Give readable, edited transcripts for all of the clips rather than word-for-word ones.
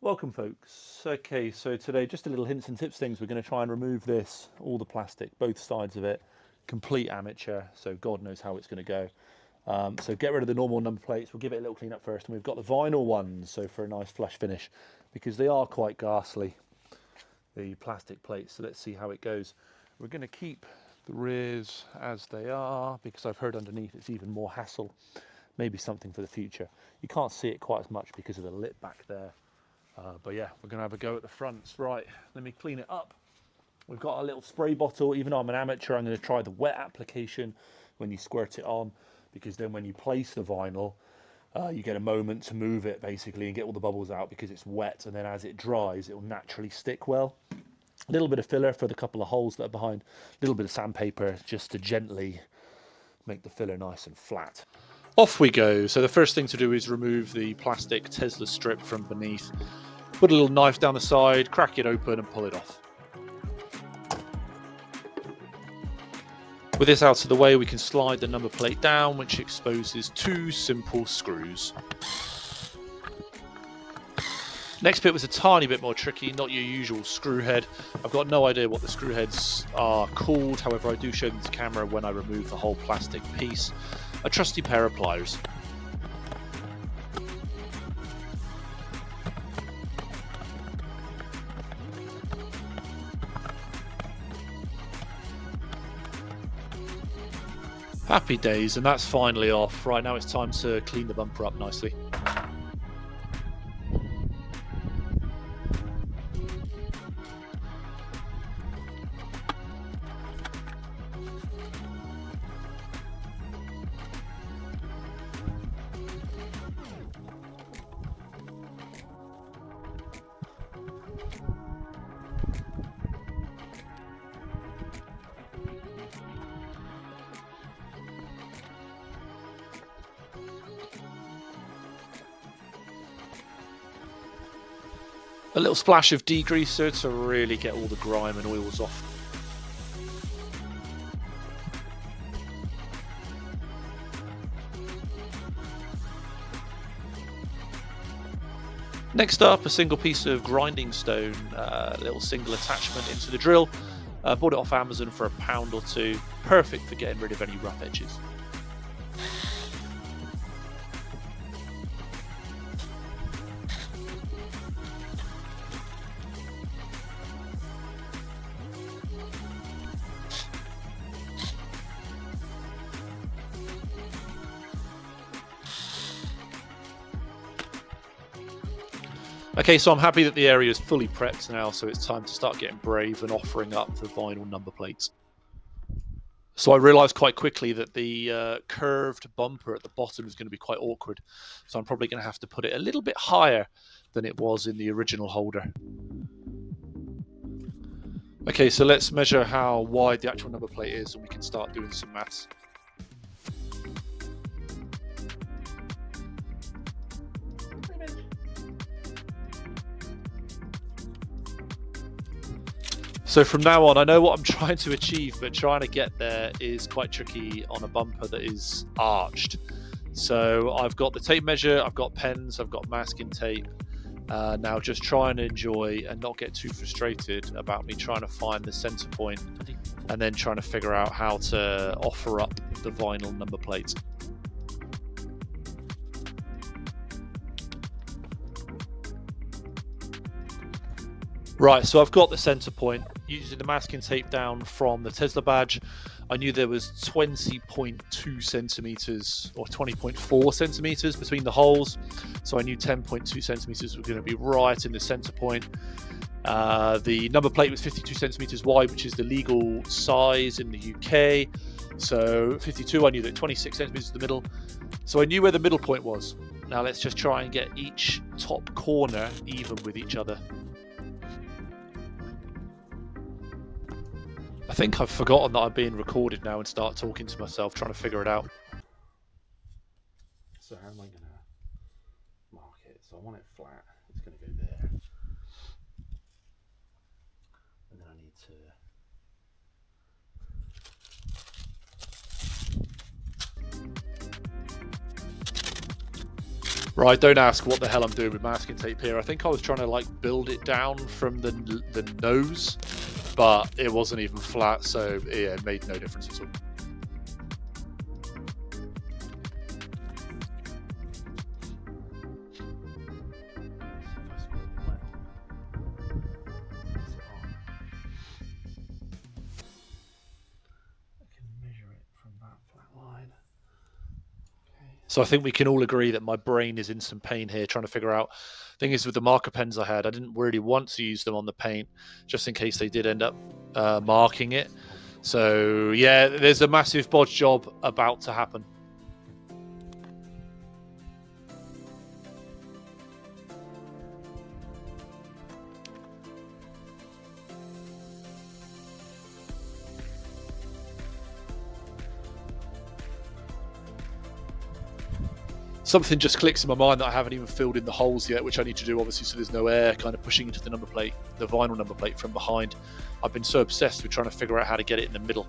Welcome folks. Okay, so today just a little hints and tips things. We're going to try and remove this, all the plastic, both sides of it. Complete amateur, so God knows how it's going to go. So get rid of the normal number plates. We'll give it a little clean up first, and we've got the vinyl ones, so for a nice flush finish, because they are quite ghastly, the plastic plates. So let's see how it goes. We're going to keep the rears as they are, because I've heard underneath it's even more hassle. Maybe something for the future. You can't see it quite as much because of the lip back there. But yeah, we're going to have a go at the fronts. Right, let me clean it up. We've got a little spray bottle. Even though I'm an amateur, I'm going to try the wet application when you squirt it on, because then when you place the vinyl, you get a moment to move it basically and get all the bubbles out because it's wet, and then as it dries, it will naturally stick well. A little bit of filler for the couple of holes that are behind, a little bit of sandpaper just to gently make the filler nice and flat. Off we go. So the first thing to do is remove the plastic Tesla strip from beneath. Put a little knife down the side, crack it open and pull it off. With this out of the way, we can slide the number plate down, which exposes two simple screws. Next bit was a tiny bit more tricky, not your usual screw head. I've got no idea what the screw heads are called, however I do show them to camera when I remove the whole plastic piece. A trusty pair of pliers. Happy days, and that's finally off. Right, now it's time to clean the bumper up nicely. A little splash of degreaser to really get all the grime and oils off. Next up, a single piece of grinding stone, a little single attachment into the drill. Bought it off Amazon for £1 or £2. Perfect for getting rid of any rough edges. Okay, so I'm happy that the area is fully prepped now, so it's time to start getting brave and offering up the vinyl number plates. So I realised quite quickly that the curved bumper at the bottom is going to be quite awkward, so I'm probably going to have to put it a little bit higher than it was in the original holder. Okay, so let's measure how wide the actual number plate is and we can start doing some maths. So from now on, I know what I'm trying to achieve, but trying to get there is quite tricky on a bumper that is arched. So I've got the tape measure, I've got pens, I've got masking tape. Now just try and enjoy and not get too frustrated about me trying to find the center point and then trying to figure out how to offer up the vinyl number plate. Right, so I've got the center point. Using the masking tape down from the Tesla badge, I knew there was 20.2 centimeters or 20.4 centimeters between the holes. So I knew 10.2 centimeters was going to be right in the center point. The number plate was 52 centimeters wide, which is the legal size in the UK. So 52, I knew that 26 centimeters in the middle. So I knew where the middle point was. Now let's just try and get each top corner even with each other. I think I've forgotten that I'm being recorded now and start talking to myself, trying to figure it out. So how am I going to mark it? So I want it flat. It's going to go there. And then I need to... Right, don't ask what the hell I'm doing with masking tape here. I think I was trying to like build it down from the nose, but it wasn't even flat, so yeah, it made no difference at all. So I think we can all agree that my brain is in some pain here trying to figure out. Thing is, with the marker pens I had, I didn't really want to use them on the paint just in case they did end up marking it. So yeah, there's a massive bodge job about to happen. Something just clicks in my mind that I haven't even filled in the holes yet, which I need to do, obviously, so there's no air kind of pushing into the number plate, the vinyl number plate from behind. I've been so obsessed with trying to figure out how to get it in the middle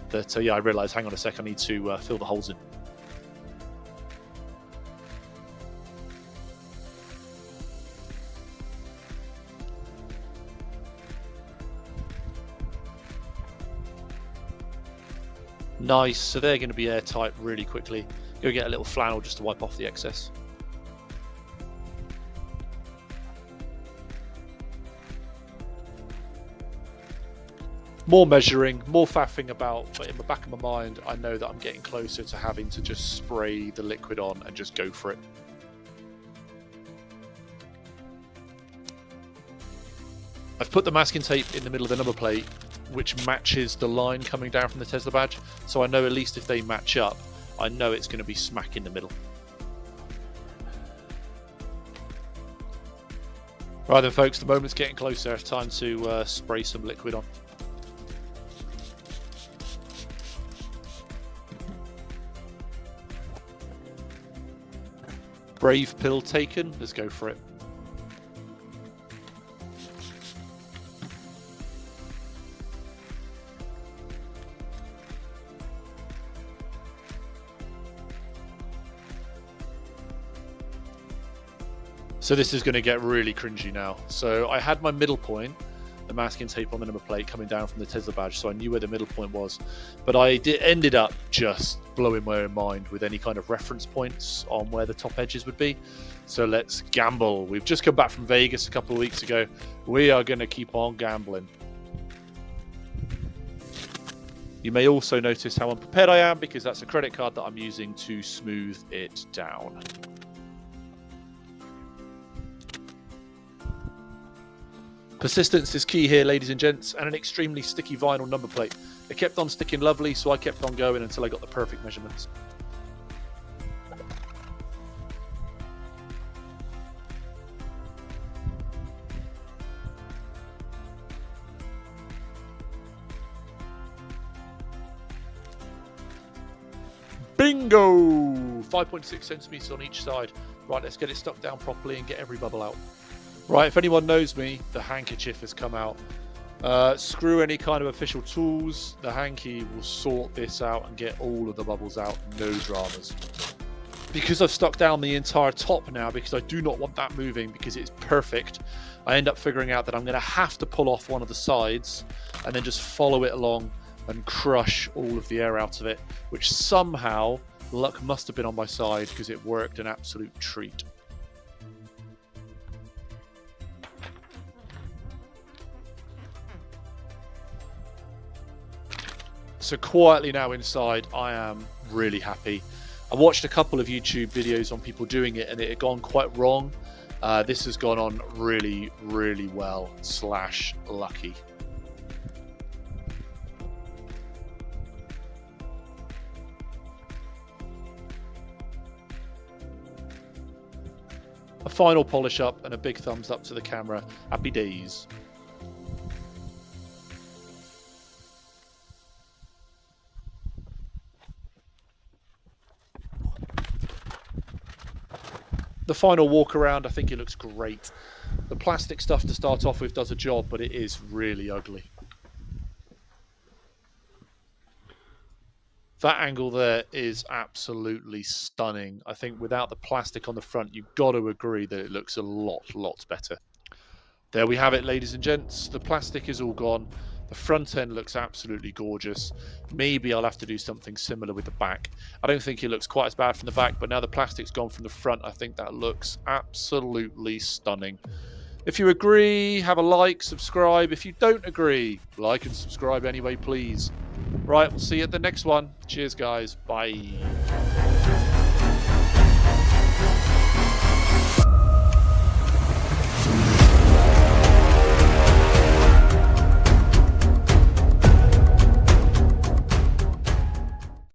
that, yeah, I realised, hang on a sec, I need to fill the holes in. Nice, so they're going to be airtight really quickly. Go get a little flannel just to wipe off the excess. More measuring, more faffing about, but in the back of my mind, I know that I'm getting closer to having to just spray the liquid on and just go for it. I've put the masking tape in the middle of the number plate, which matches the line coming down from the Tesla badge, so I know at least if they match up, I know it's going to be smack in the middle. Right then folks, the moment's getting closer. Time to spray some liquid on. Brave pill taken, let's go for it. So this is going to get really cringy now. So I had my middle point, the masking tape on the number plate coming down from the Tesla badge, so I knew where the middle point was. But I ended up just blowing my own mind with any kind of reference points on where the top edges would be. So let's gamble. We've just come back from Vegas a couple of weeks ago. We are going to keep on gambling. You may also notice how unprepared I am because that's a credit card that I'm using to smooth it down. Persistence is key here, ladies and gents, and an extremely sticky vinyl number plate. It kept on sticking lovely, so I kept on going until I got the perfect measurements. Bingo! 5.6 centimeters on each side. Right, let's get it stuck down properly and get every bubble out. Right, if anyone knows me, the handkerchief has come out. Screw any kind of official tools. The hanky will sort this out and get all of the bubbles out. No dramas. Because I've stuck down the entire top now, because I do not want that moving, because it's perfect, I end up figuring out that I'm going to have to pull off one of the sides and then just follow it along and crush all of the air out of it, which somehow, luck must have been on my side because it worked an absolute treat. So quietly now inside, I am really happy. I watched a couple of YouTube videos on people doing it and it had gone quite wrong. This has gone on really, really well / lucky. A final polish up and a big thumbs up to the camera. Happy days. The final walk around, I think it looks great. The plastic stuff to start off with does a job, but it is really ugly. That angle there is absolutely stunning. I think without the plastic on the front, you've got to agree that it looks a lot better. There we have it, ladies and gents. The plastic is all gone. The front end looks absolutely gorgeous. Maybe I'll have to do something similar with the back. I don't think it looks quite as bad from the back, but now the plastic's gone from the front, I think that looks absolutely stunning. If you agree, have a like, subscribe. If you don't agree, like and subscribe anyway, please. Right, we'll see you at the next one. Cheers, guys. Bye.